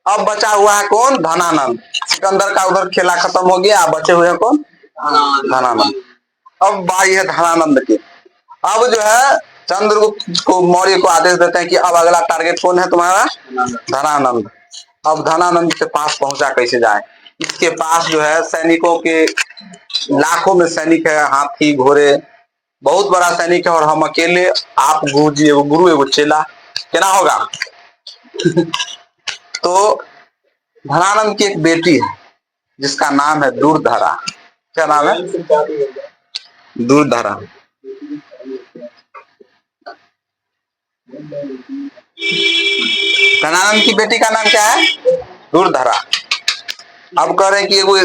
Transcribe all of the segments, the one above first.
अब बचा हुआ है कौन? धनानंद। सिकंदर का उधर खेला खत्म हो गया, बचे हुए हैं कौन? धनानंद। अब बारी है धनानंद की। अब जो है चंद्रगुप्त को मौर्य को आदेश देते हैं कि अब अगला टारगेट कौन है तुम्हारा? धनानंद। अब धनानंद के पास पहुंचा कैसे जाए? इसके पास जो है सैनिकों के लाखों में सैनिक है, हाथी घोड़े, बहुत बड़ा सैनिक है, और हम अकेले, आप गुरुजी एगो गुरु एगो चेला, क्या होगा? तो धनानंद की एक बेटी है जिसका नाम है दूरधरा। क्या नाम है? दूरधरा। धनानंद की बेटी का नाम क्या है? दूरधरा। अब कह रहे हैं कि वो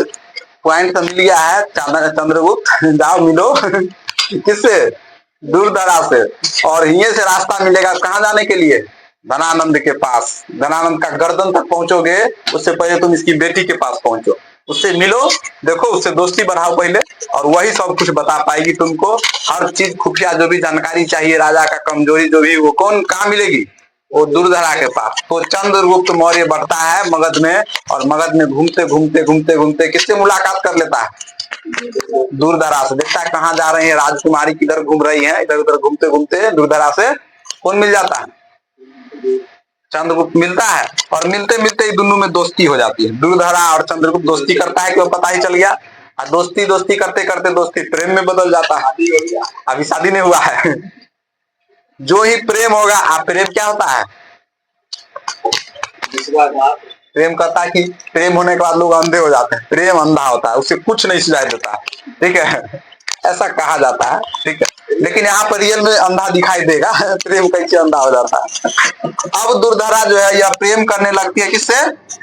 पॉइंट तो मिल गया है चंद्रगुप्त, जाओ मिलो किससे? दूरधरा से। और यहीं से रास्ता मिलेगा कहाँ जाने के लिए? धनानंद के पास। धनानंद का गर्दन तक पहुंचोगे उससे पहले तुम इसकी बेटी के पास पहुंचो, उससे मिलो, देखो उससे दोस्ती बढ़ाओ पहले, और वही सब कुछ बता पाएगी तुमको। हर चीज खुफिया जो भी जानकारी चाहिए, राजा का कमजोरी जो भी, वो कौन कहाँ मिलेगी? वो दूरधरा के पास। तो चंद्रगुप्त मौर्य बढ़ता है मगध में, और मगध में घूमते घूमते घूमते घूमते किससे मुलाकात कर लेता है? दूरधरा से। देखता है कहाँ जा रही है राजकुमारी, किधर घूम रही है, इधर उधर घूमते घूमते दूरधरा से कौन मिल जाता है? चंद्रगुप्त मिलता है, और मिलते मिलते ही दोनों में दोस्ती हो जाती है। दूरधरा और चंद्रगुप्त दोस्ती करता है, क्यों पता ही चल गया। और दोस्ती दोस्ती करते करते दोस्ती प्रेम में बदल जाता है। अभी शादी नहीं हुआ है। जो ही प्रेम होगा, आप प्रेम क्या होता है? प्रेम कहता है कि प्रेम होने के बाद लोग अंधे हो जाते हैं, प्रेम अंधा होता है, उसे कुछ नहीं सुनाई देता, ठीक है, ऐसा कहा जाता है, ठीक है। लेकिन यहाँ पर रियल में अंधा दिखाई देगा, प्रेम कैसे अंधा हो जाता है। अब दूरधरा जो है यह प्रेम करने लगती है किससे?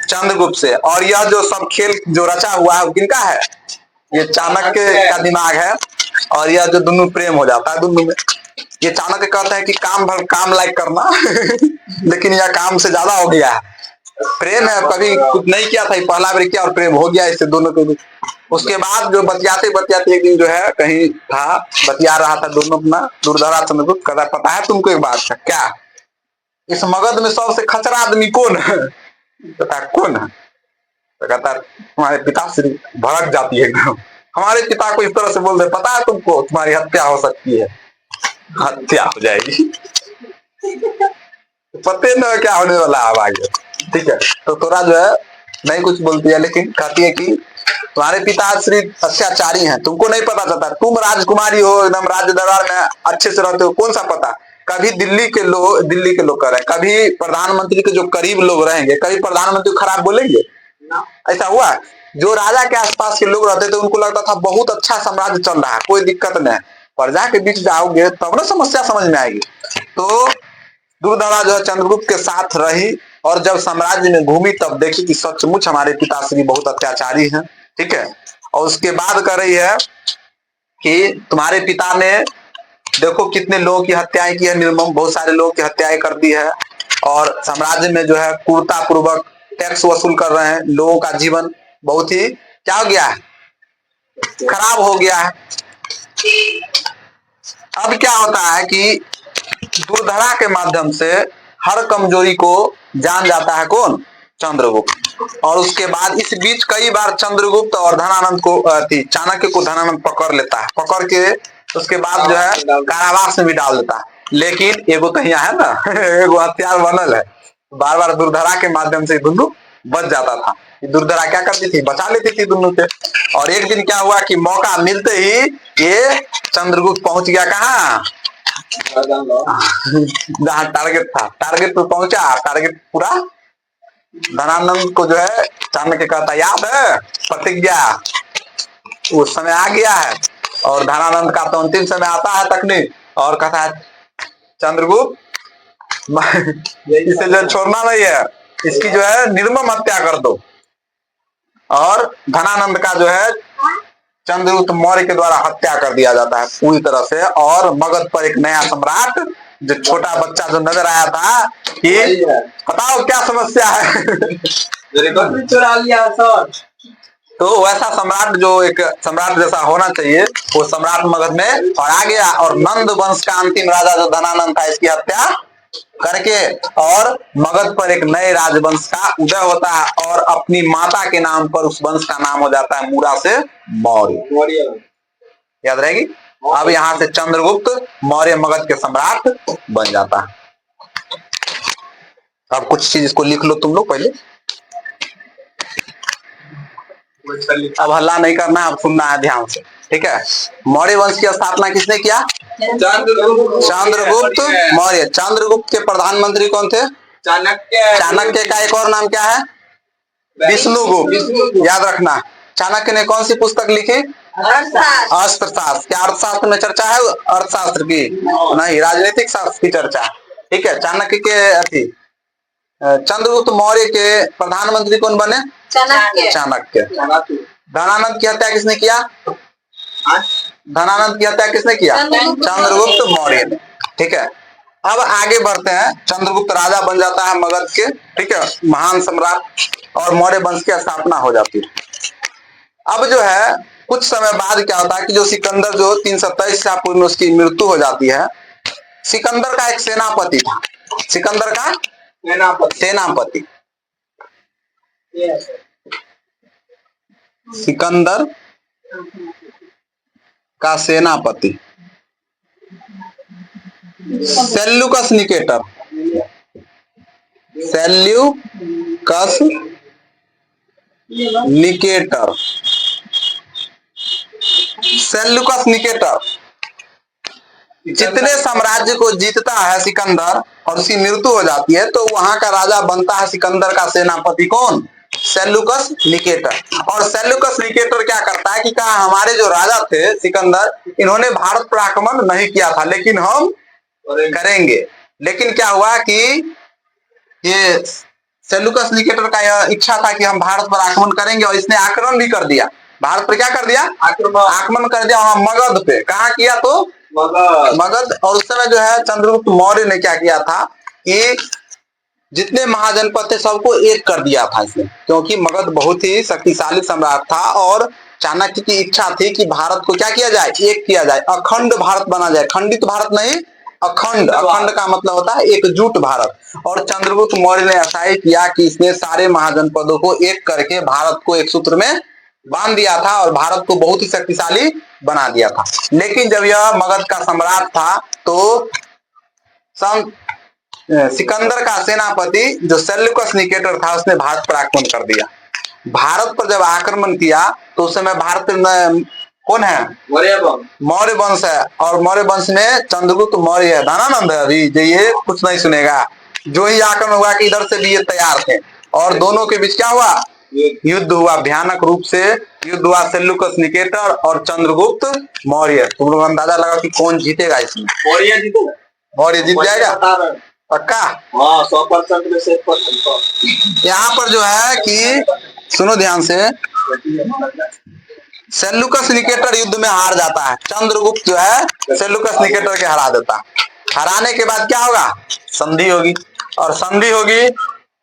चंद्रगुप्त से। और यह जो सब खेल जो रचा हुआ है किनका है? ये चाणक्य का दिमाग है। और यह जो दोनों प्रेम हो जाता है दोनों में। ये चाणक्य कहता है कि काम भर काम लाइक करना लेकिन यह काम से ज्यादा हो गया है। प्रेम है, कभी कुछ नहीं किया था, पहला बार किया और प्रेम हो गया इससे दोनों के बीच। उसके बाद जो बतियाते बतियाते एक दिन जो है कहीं था, बतिया रहा था दोनों अपना, दूरधरा चंद्रगुप्त कहता है पता है तुमको एक बात? क्या? इस मगध में सबसे खचरा आदमी कौन है? कहता है कौन है? तो कहता है तुम्हारे पिताश्री। भड़क जाती है एकदम, हमारे पिता को इस तरह से बोल दे, पता है तुमको तुम्हारी हत्या हो सकती है। हत्या हो जाएगी, पते न क्या होने वाला है आगे, ठीक है। तो थोड़ा जो है नहीं कुछ बोलती है, लेकिन कहती है कि तुम्हारे पिताश्री अत्याचारी हैं, तुमको नहीं पता चलता, तुम राजकुमारी हो, एकदम राज्य दरबार में अच्छे से रहते हो, कौन सा पता? कभी दिल्ली के लोग कर रहे हैं, कभी प्रधानमंत्री के जो करीब लोग रहेंगे, कभी प्रधानमंत्री को खराब बोलेंगे? ऐसा हुआ? जो राजा के आसपास के लोग रहते थे उनको लगता था बहुत अच्छा साम्राज्य चल रहा है, कोई दिक्कत नहीं। प्रजा के बीच जाओगे तब ना समस्या समझ में आएगी। तो दूरधरा जो है चंद्रगुप्त के साथ रही, और जब साम्राज्य में घूमी तब देखी कि सचमुच हमारे पिताश्री बहुत अत्याचारी हैं, ठीक है। और उसके बाद कर रही है कि तुम्हारे पिता ने देखो कितने लोगों की हत्याएं की है, निर्मम बहुत सारे लोगों की हत्याएं कर दी है, और साम्राज्य में जो है क्रूरता पूर्वक टैक्स वसूल कर रहे हैं, लोगों का जीवन बहुत ही क्या हो गया है? खराब हो गया है। अब क्या होता है कि दूरधरा के माध्यम से हर कमजोरी को जान जाता है कौन? चंद्रगुप्त। और उसके बाद इस बीच कई बार चंद्रगुप्त और धनानंद को चाणक्य को धनानंद पकड़ लेता है, पकड़ के उसके बाद जो है कारावास में भी डाल देता है। लेकिन एगो तो यहाँ है ना एगो हथियार बनल है, बार बार दूरधरा के माध्यम से दोनों बच जाता था। दूरधरा क्या करती थी? बचा लेती थी दोनों के। और एक दिन क्या हुआ कि मौका मिलते ही ये चंद्रगुप्त पहुंच गया कहाँ? जहाँ टारगेट था, टारगेट पे पहुंचा, टारगेट पूरा। धनानंद को जो है चाणक्य कहता याद है प्रतिज्ञा, उस समय आ गया है। और धनानंद का तो अंतिम समय आता है तकनीक, और कहता है चंद्रगुप्त इसे जो छोड़ना नहीं है, इसकी जो है निर्मम हत्या कर दो। और धनानंद का जो है चंद्रगुप्त मौर्य के द्वारा हत्या कर दिया जाता है पूरी तरह से। और मगध पर एक नया सम्राट, जो छोटा बच्चा जो नजर आया था कि बताओ क्या समस्या है चुरा लिया सर। तो वैसा सम्राट जो एक सम्राट जैसा होना चाहिए वो सम्राट मगध में और आ गया। और नंद वंश का अंतिम राजा जो धनानंद था इसकी हत्या करके और मगध पर एक नए राजवंश का उदय होता है और अपनी माता के नाम पर उस वंश का नाम हो जाता है मूरा से मौर्य। याद रहेगी। अब यहां से चंद्रगुप्त मौर्य मगध के सम्राट बन जाता है। अब कुछ चीज इसको लिख लो तुम लोग पहले। अब हल्ला नहीं करना है, अब सुनना है ध्यान से, ठीक है। मौर्य वंश की स्थापना किसने किया? चंद्रगुप्त मौर्य। चंद्रगुप्त के प्रधानमंत्री कौन थे? चाणक्य का एक और नाम क्या है? विष्णुगुप्त। याद रखना। चाणक्य ने कौन सी पुस्तक लिखी? अर्थशास्त्र। क्या अर्थशास्त्र में चर्चा है अर्थशास्त्र की? नहीं, राजनीतिक शास्त्र की चर्चा। ठीक है। चाणक्य के चंद्रगुप्त मौर्य के प्रधानमंत्री कौन बने? चाणक्य। धनानंद की हत्या किसने किया? धनानंद की हत्या किसने किया? चंद्रगुप्त मौर्य ने। ठीक है। अब आगे बढ़ते हैं। चंद्रगुप्त राजा बन जाता है मगध के, ठीक है, महान सम्राट, और मौर्य वंश की स्थापना हो जाती है। अब जो है कुछ समय बाद क्या होता है कि जो सिकंदर जो 323 ईसा पूर्व में उसकी मृत्यु हो जाती है। सिकंदर का एक सेनापति था। सिकंदर का सेनापति सिकंदर का सेनापति Seleucus Nicator. Seleucus Nicator. Seleucus Nicator जितने साम्राज्य को जीतता है सिकंदर और उसकी मृत्यु हो जाती है तो वहां का राजा बनता है सिकंदर का सेनापति कौन? Seleucus Nicator. और सेल्यूकस निकेटर क्या करता है कि कहा हमारे जो राजा थे सिकंदर, इन्होंने भारत पर आक्रमण नहीं किया था लेकिन हम करेंगे। लेकिन क्या हुआ कि ये सेल्यूकस निकेटर का यह इच्छा था कि हम भारत पर आक्रमण करेंगे और इसने आक्रमण भी कर दिया। भारत पर क्या कर दिया? आक्रमण कर दिया। वहां मगध पे। कहा किया? तो मगध। और उस समय जो है चंद्रगुप्त मौर्य ने क्या किया था कि जितने महाजनपद थे सबको एक कर दिया था इसने, क्योंकि मगध बहुत ही शक्तिशाली सम्राट था और चाणक्य की इच्छा थी कि भारत को क्या किया जाए? एक किया जाए, अखंड भारत बना जाए। खंडित भारत नहीं, अखंड। अखंड का मतलब होता है एकजुट भारत। और चंद्रगुप्त मौर्य ने ऐसा ही किया कि इसने सारे महाजनपदों को एक करके भारत को एक सूत्र में बांध दिया था और भारत को बहुत ही शक्तिशाली बना दिया था। लेकिन जब यह मगध का सम्राट था तो सिकंदर का सेनापति जो सेल्यूकस निकेटर था उसने भारत पर आक्रमण कर दिया। भारत पर जब आक्रमण किया तो उस समय भारत में कौन है? मौर्य वंश है। और मौर्य वंश में चंद्रगुप्त मौर्य है। धनानंद है अभी जो ये कुछ नहीं सुनेगा। जो ही आक्रमण हुआ कि इधर से भी ये तैयार थे और दोनों के बीच क्या हुआ? युद्ध हुआ। भयानक रूप से युद्ध हुआ सेल्यूकस निकेटर और चंद्रगुप्त मौर्य। तुम लोग अंदाजा लगा कि कौन जीतेगा इसमें? मौर्य जीत जाएगा पक्का? 100% में से 1%। यहाँ पर जो है कि सुनो ध्यान से, सेल्यूकस निकेटर युद्ध में हार जाता है। चंद्रगुप्त जो है सेल्यूकस निकेटर के हरा देता। हराने के बाद क्या होगा? संधि होगी। और संधि होगी,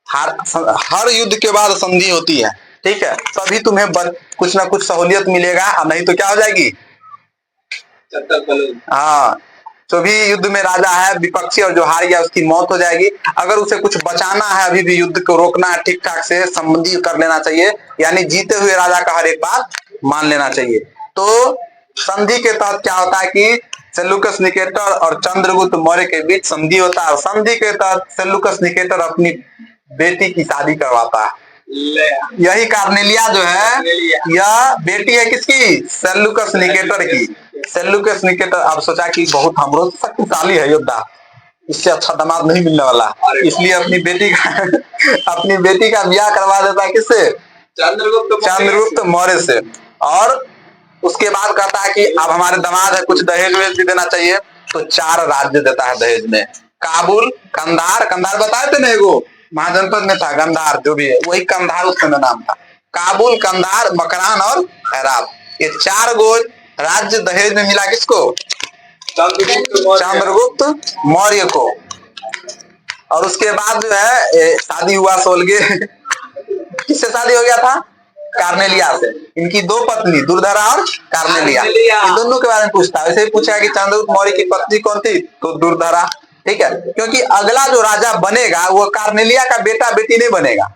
हर युद्ध के बाद संधि होती है, ठीक है। तभी तुम्हें कुछ ना कुछ सहूलियत मिलेगा, नहीं तो क्या हो जाएगी? हाँ, जो भी युद्ध में राजा है विपक्षी और जो हार गया उसकी मौत हो जाएगी। अगर उसे कुछ बचाना है, अभी भी युद्ध को रोकना है, ठीक ठाक से संधि कर लेना चाहिए, यानी जीते हुए राजा का हर एक बात मान लेना चाहिए। तो संधि के तहत क्या होता है कि सेल्यूकस निकेटर और चंद्रगुप्त मौर्य के बीच संधि होता है। संधि के तहत सेल्यूकस निकेटर अपनी बेटी की शादी करवाता है। यही कार्नेलिया जो है, यह बेटी है किसकी? सेल्यूकस निकेटर की। सेल्यूकस निकेटर अब सोचा कि बहुत हमरो शक्तिशाली है योद्धा, इससे अच्छा दामाद नहीं मिलने वाला, इसलिए अपनी बेटी का ब्याह करवा देता है किससे? चंद्रगुप्त मौर्य से। और उसके बाद कहता है कि अब हमारे दामाद है, कुछ दहेज वेज भी देना चाहिए। तो 4 राज्य देता है दहेज में। काबुल, कंधार बताए थे ना, एगो महाजनपद में था गंधार, जो भी है वही कंधार उस समय नाम था। काबुल, कंधार, मकरान और हेरात, ये 4 गो राज्य दहेज में मिला किसको? चंद्रगुप्त मौर्य को। और उसके बाद जो है शादी हुआ सोलगे। किससे शादी हो गया था? कार्नेलिया से। इनकी 2 पत्नी दुर्धरा और कार्नेलिया, इन दोनों के बारे में पूछता है। वैसे ही पूछा कि चंद्रगुप्त मौर्य की पत्नी कौन थी? तो दुर्धरा। ठीक है, क्योंकि अगला जो राजा बनेगा वो कार्नेलिया का बेटा बेटी नहीं बनेगा,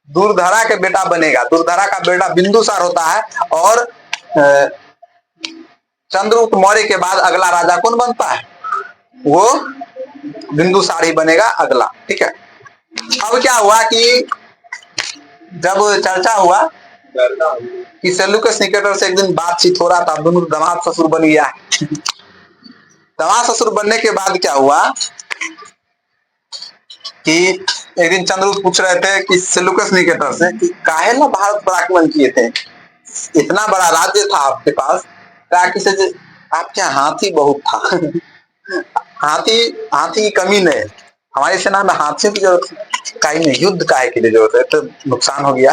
दूरधरा के बेटा बनेगा। दूरधरा का बेटा बिंदुसार होता है और चंद्रगुप्त मौर्य के बाद अगला राजा कौन बनता है, वो बिंदुसार ही बनेगा अगला। ठीक है, अब क्या हुआ कि जब चर्चा हुआ कि सेल्यूकस निकेटर से एक दिन बातचीत हो रहा था, दोनों दामाद ससुर बन गया। दामाद ससुर बनने के बाद क्या हुआ कि एक दिन चंद्रगुप्त पूछ रहे थे कि सेल्यूकस निकेटर से कि काहे ना भारत पर आक्रमण किए थे, इतना बड़ा राज्य था आपके पास, ताकि से आपके हाथी बहुत था। हाथी की कमी नहीं, हमारी सेना में हाथियों की जरूरत काहे नहीं, युद्ध काहे के लिए जरूरत है, तो नुकसान हो गया।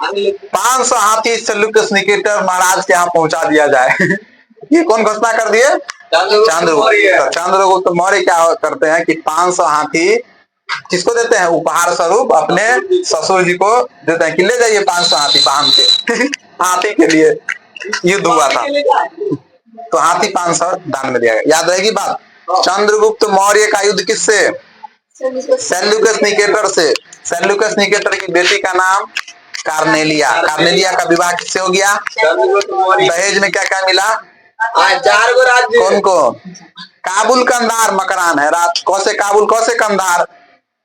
500 हाथी सेल्यूकस निकेटर महाराज के यहाँ पहुंचा दिया जाए। ये कौन घोषणा कर दिए, चंद्रगुप्त। चंद्रगुप्त मौर्य क्या करते हैं कि 500 हाथी किसको देते हैं, उपहार स्वरूप अपने ससुर जी को देते हैं कि ले जाइए 500 हाथी बांध के। हाथी के लिए युद्ध हुआ था, तो हाथी 500 दान में दिया गया। याद रहेगी बात। चंद्रगुप्त मौर्य का युद्ध किससे, सेल्यूकस निकेटर से। सेल्यूकस निकेटर की बेटी का नाम कार्नेलिया। कार्नेलिया का विवाह किससे हो गया, दहेज में क्या क्या मिला, 4 गो राज्य। कौन को, काबुल, कंधार, मकरान, हेरात। कौसे काबुल, कौसे कंधार,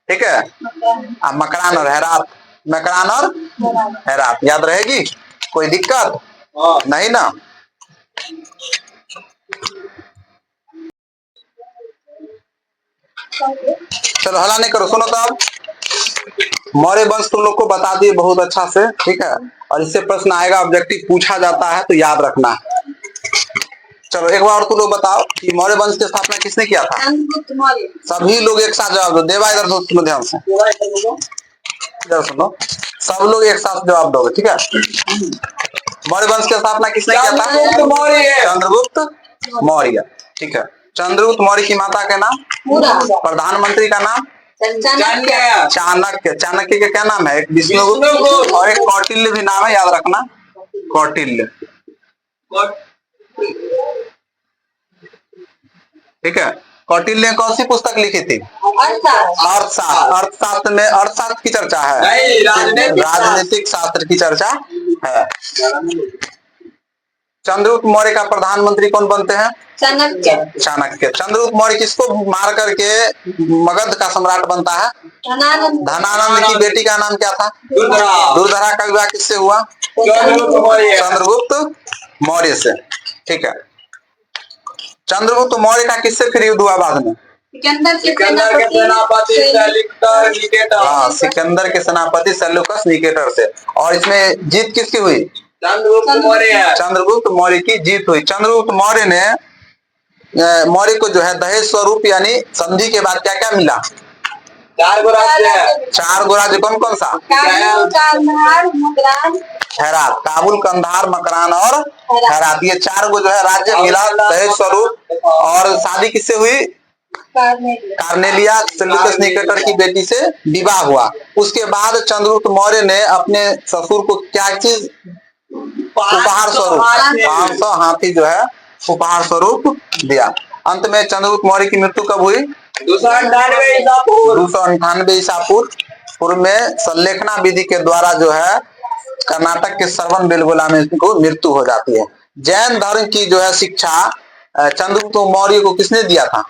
ठीक है, मकरान और हेरात। मकरान और हेरात याद रहेगी, कोई दिक्कत नहीं ना। चलो हला नहीं करो, सुनो तो अब मौर्य वंश तुम लोग को बता दिए बहुत अच्छा से, ठीक है, और इससे प्रश्न आएगा, ऑब्जेक्टिव पूछा जाता है तो याद रखना है। चलो एक बार और तुम लोग बताओ कि मौर्य वंश की स्थापना किसने किया था, सभी लोग एक साथ जवाब दो। देवा इधर दो, सुनो ध्यान से, इधर सुनो, सब लोग एक साथ जवाब दोगे, ठीक है। मौर्य वंश की स्थापना किसने किया था, चंद्रगुप्त मौर्य, ठीक है। चंद्रगुप्त मौर्य की माता का नाम, प्रधानमंत्री का नाम चाणक्य। चाणक्य का क्या नाम है, एक विष्णुगुप्त और एक कौटिल्य भी नाम है, याद रखना, कौटिल्य, ठीक है। कौटिल्य ने कौन सी पुस्तक लिखी थी, अर्थशास्त्र। अर्थशास्त्र में अर्थशास्त्र की चर्चा है, राजनीतिक शास्त्र की चर्चा है। चंद्रगुप्त मौर्य का प्रधानमंत्री कौन बनते हैं, चाणक्य। चाणक्य। चंद्रगुप्त मौर्य किसको मार करके मगध का सम्राट बनता है, धनानंद की बेटी का नाम क्या था, दुर्धरा का विवाह किससे हुआ, चंद्रगुप्त मौर्य से, ठीक है। चंद्रगुप्त मौर्य का किससे फिर युद्ध हुआ बाद में, सिकंदर के सेनापति सेल्यूकस निकेटर से। और इसमें जीत किसकी हुई, चंद्रगुप्त मौर्य की जीत हुई। चंद्रगुप्त मौर्य ने मौर्य को जो है दहेज स्वरूप यानी संधि के बाद क्या क्या मिला, 4 गो राज्य। 4 गो राज्य, कौन कौन सा, हेरात, काबुल, कंधार, मकरान और हेरात, ये 4 गो जो है राज्य मिला दहेज स्वरूप। और शादी किससे हुई, कार्नेलिया सेल्यूकस निकेटर की बेटी से विवाह हुआ। उसके बाद चंद्रगुप्त मौर्य ने अपने ससुर को क्या चीज, उपहार स्वरूप 500 हाथी जो है उपहार स्वरूप दिया। अंत में चंद्रगुप्त मौर्य की मृत्यु कब हुई, 298 ईसा पूर्व में संलेखना विधि के द्वारा जो है कर्नाटक के श्रवण बेलगोला में इनको मृत्यु हो जाती है। जैन धर्म की जो है शिक्षा चंद्रगुप्त मौर्य को किसने दिया था,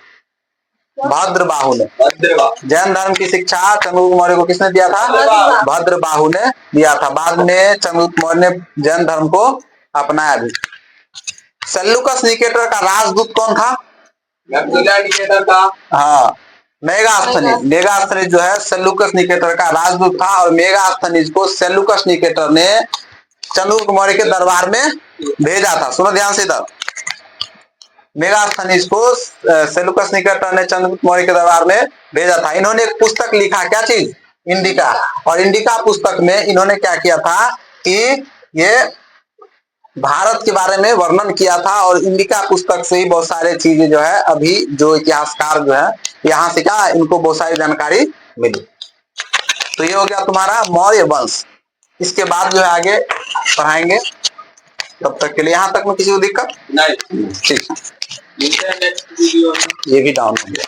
भद्रबाहु ने। जैन धर्म की शिक्षा चंद्रगुप्त मौर्य को किसने दिया था, भद्रबाहु ने दिया था। बाद में चंद्रगुप्त मौर्य ने जैन धर्म को अपनाया भी। सेल्यूकस निकेटर का राजदूत कौन था, हाँ, मेगास्थनीज। मेगास्थनीज जो है सेल्यूकस निकेटर का राजदूत था, और मेगास्थनीज को सेल्यूकस निकेटर ने चंद्रगुप्त मौर्य के दरबार में भेजा था। सुनो ध्यान से इधर, मेगास्थनीज को सेल्यूकस निकेटर ने चंद्रगुप्त मौर्य के दरबार में भेजा था। इन्होंने एक पुस्तक लिखा, क्या चीज, इंडिका। और इंडिका पुस्तक में इन्होंने क्या किया था कि ये भारत के बारे में वर्णन किया था, और इंडिका पुस्तक से ही बहुत सारे चीजें जो है अभी जो इतिहासकार जो है यहाँ से क्या इनको बहुत सारी जानकारी मिली। तो ये हो गया तुम्हारा मौर्य वंश। इसके बाद जो है आगे पढ़ाएंगे, तब तक के लिए यहाँ तक में किसी को दिक्कत नहीं, ठीक है, नेक्स्ट वीडियो ये भी डाउन हो गया।